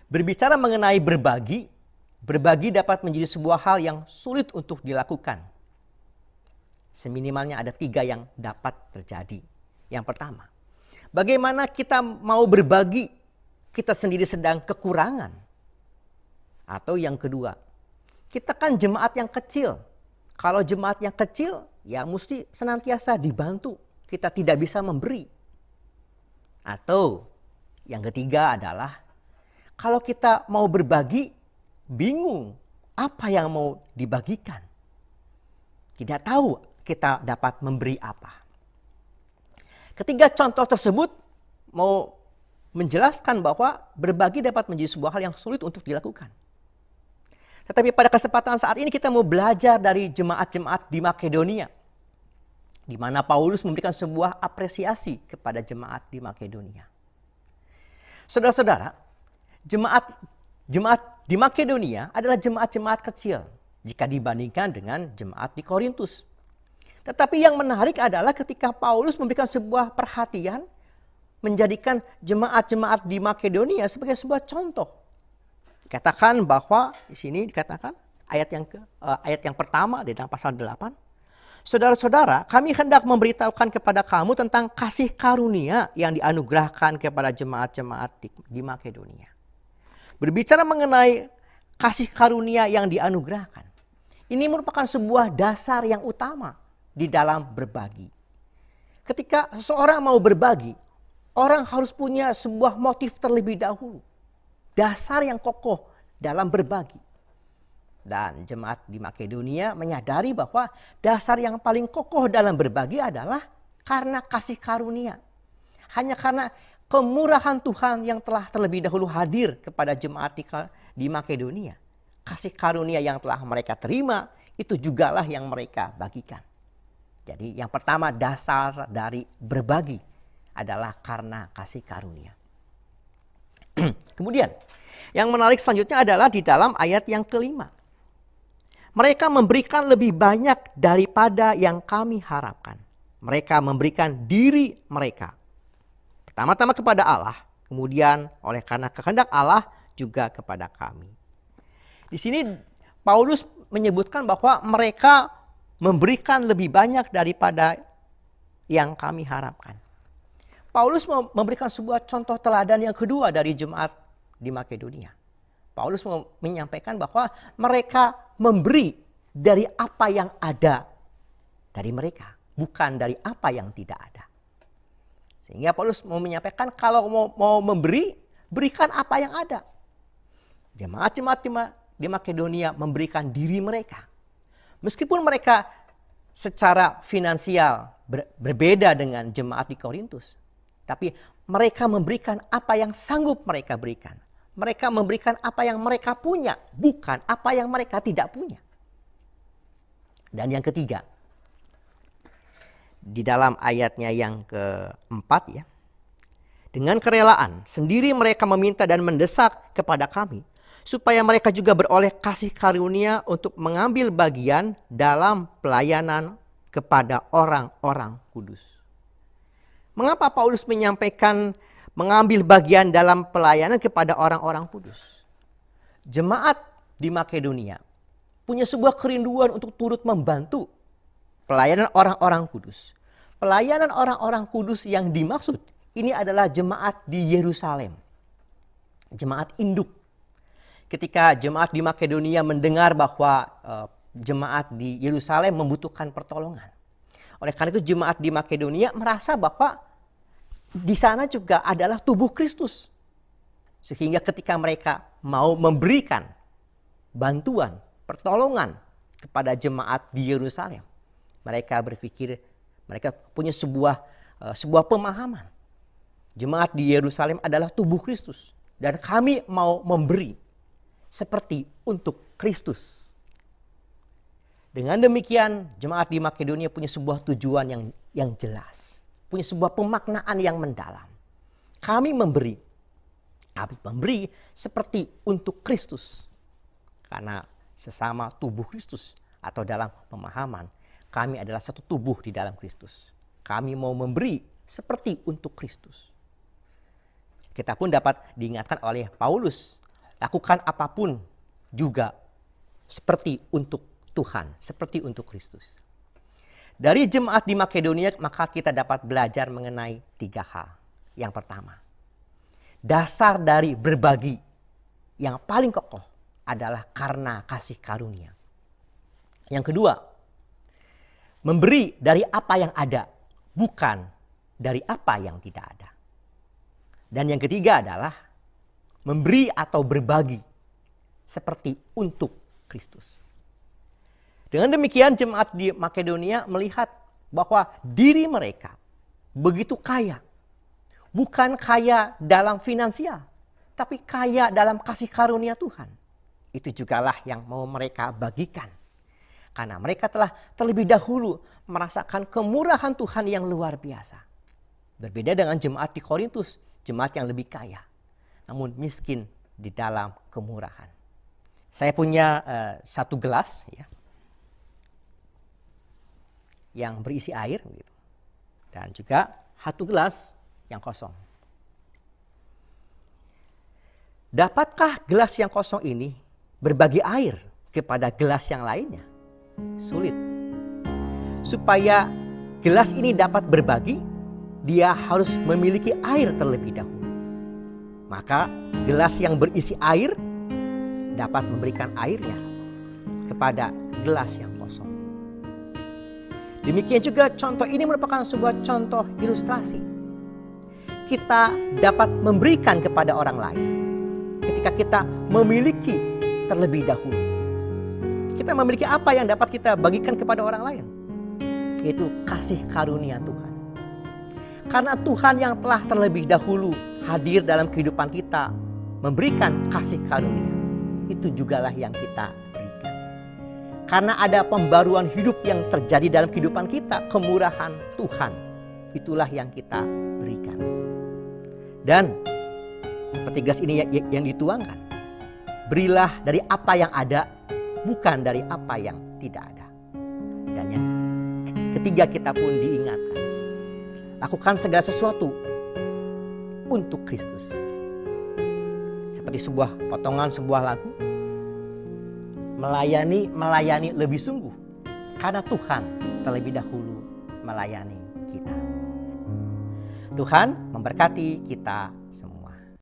Berbicara mengenai berbagi, berbagi dapat menjadi sebuah hal yang sulit untuk dilakukan. Seminimalnya ada 3 yang dapat terjadi. Yang pertama, bagaimana kita mau berbagi, kita sendiri sedang kekurangan. Atau yang kedua, kita kan jemaat yang kecil. Kalau jemaat yang kecil, ya mesti senantiasa dibantu. Kita tidak bisa memberi. Atau yang ketiga adalah, kalau kita mau berbagi, bingung apa yang mau dibagikan. Tidak tahu kita dapat memberi apa. Ketiga contoh tersebut mau menjelaskan bahwa berbagi dapat menjadi sebuah hal yang sulit untuk dilakukan. Tetapi pada kesempatan saat ini kita mau belajar dari jemaat-jemaat di Makedonia, di mana Paulus memberikan sebuah apresiasi kepada jemaat di Makedonia. Saudara-saudara, jemaat di Makedonia adalah jemaat-jemaat kecil jika dibandingkan dengan jemaat di Korintus. Tetapi yang menarik adalah ketika Paulus memberikan sebuah perhatian, menjadikan jemaat-jemaat di Makedonia sebagai sebuah contoh. Dikatakan bahwa di sini dikatakan ayat yang pertama di dalam pasal 8. Saudara-saudara, kami hendak memberitahukan kepada kamu tentang kasih karunia yang dianugerahkan kepada jemaat-jemaat di Makedonia. Berbicara mengenai kasih karunia yang dianugerahkan, ini merupakan sebuah dasar yang utama di dalam berbagi. Ketika seseorang mau berbagi, orang harus punya sebuah motif terlebih dahulu. Dasar yang kokoh dalam berbagi. Dan jemaat di Makedonia menyadari bahwa dasar yang paling kokoh dalam berbagi adalah karena kasih karunia. Hanya karena kemurahan Tuhan yang telah terlebih dahulu hadir kepada jemaat di Makedonia. Kasih karunia yang telah mereka terima, itu jugalah yang mereka bagikan. Jadi yang pertama, dasar dari berbagi adalah karena kasih karunia. Kemudian, yang menarik selanjutnya adalah di dalam ayat yang kelima. Mereka memberikan lebih banyak daripada yang kami harapkan. Mereka memberikan diri mereka. Pertama-tama kepada Allah, kemudian oleh karena kehendak Allah juga kepada kami. Di sini Paulus menyebutkan bahwa mereka memberikan lebih banyak daripada yang kami harapkan. Paulus memberikan sebuah contoh teladan yang kedua dari jemaat di Makedonia. Paulus menyampaikan bahwa mereka memberi dari apa yang ada dari mereka, bukan dari apa yang tidak ada. Sehingga Paulus mau menyampaikan kalau mau memberi, berikan apa yang ada. Jemaat-jemaat di Makedonia memberikan diri mereka. Meskipun mereka secara finansial berbeda dengan jemaat di Korintus. Tapi mereka memberikan apa yang sanggup mereka berikan. Mereka memberikan apa yang mereka punya, bukan apa yang mereka tidak punya. Dan yang ketiga, di dalam ayatnya yang keempat ya. Dengan kerelaan sendiri mereka meminta dan mendesak kepada kami supaya mereka juga beroleh kasih karunia untuk mengambil bagian dalam pelayanan kepada orang-orang kudus. Mengapa Paulus menyampaikan mengambil bagian dalam pelayanan kepada orang-orang kudus? Jemaat di Makedonia punya sebuah kerinduan untuk turut membantu pelayanan orang-orang kudus. Pelayanan orang-orang kudus yang dimaksud ini adalah jemaat di Yerusalem. Jemaat induk. Ketika jemaat di Makedonia mendengar bahwa jemaat di Yerusalem membutuhkan pertolongan. Oleh karena itu jemaat di Makedonia merasa bahwa di sana juga adalah tubuh Kristus. Sehingga ketika mereka mau memberikan bantuan, pertolongan kepada jemaat di Yerusalem, mereka berpikir, mereka punya sebuah pemahaman. Jemaat di Yerusalem adalah tubuh Kristus. Dan kami mau memberi seperti untuk Kristus. Dengan demikian, jemaat di Makedonia punya sebuah tujuan yang jelas. Punya sebuah pemaknaan yang mendalam. Kami memberi seperti untuk Kristus. Karena sesama tubuh Kristus atau dalam pemahaman, kami adalah satu tubuh di dalam Kristus. Kami mau memberi seperti untuk Kristus. Kita pun dapat diingatkan oleh Paulus Lakukan apapun juga seperti untuk Tuhan, seperti untuk Kristus. Dari jemaat di Makedonia, maka kita dapat belajar mengenai 3 hal. Yang pertama, dasar dari berbagi yang paling kokoh adalah karena kasih karunia. Yang kedua, memberi dari apa yang ada, bukan dari apa yang tidak ada. Dan yang ketiga adalah memberi atau berbagi seperti untuk Kristus. Dengan demikian jemaat di Makedonia melihat bahwa diri mereka begitu kaya. Bukan kaya dalam finansial, tapi kaya dalam kasih karunia Tuhan. Itu jugalah yang mau mereka bagikan. Karena mereka telah terlebih dahulu merasakan kemurahan Tuhan yang luar biasa. Berbeda dengan jemaat di Korintus, jemaat yang lebih kaya, namun miskin di dalam kemurahan. Saya punya satu gelas ya, yang berisi air gitu. Dan juga satu gelas yang kosong. Dapatkah gelas yang kosong ini berbagi air kepada gelas yang lainnya? Sulit. Supaya gelas ini dapat berbagi, dia harus memiliki air terlebih dahulu. Maka gelas yang berisi air dapat memberikan airnya kepada gelas yang kosong. Demikian juga contoh ini merupakan sebuah contoh ilustrasi. Kita dapat memberikan kepada orang lain ketika kita memiliki terlebih dahulu. Kita memiliki apa yang dapat kita bagikan kepada orang lain, yaitu kasih karunia Tuhan. Karena Tuhan yang telah terlebih dahulu hadir dalam kehidupan kita, memberikan kasih karunia, itu jugalah yang kita berikan. Karena ada pembaruan hidup yang terjadi dalam kehidupan kita, kemurahan Tuhan, itulah yang kita berikan. Dan seperti gelas ini yang dituangkan, berilah dari apa yang ada, bukan dari apa yang tidak ada. Dan yang ketiga, kita pun diingatkan, lakukan segala sesuatu untuk Kristus. Seperti sebuah potongan sebuah lagu, melayani lebih sungguh, karena Tuhan terlebih dahulu melayani kita. Tuhan memberkati kita semua.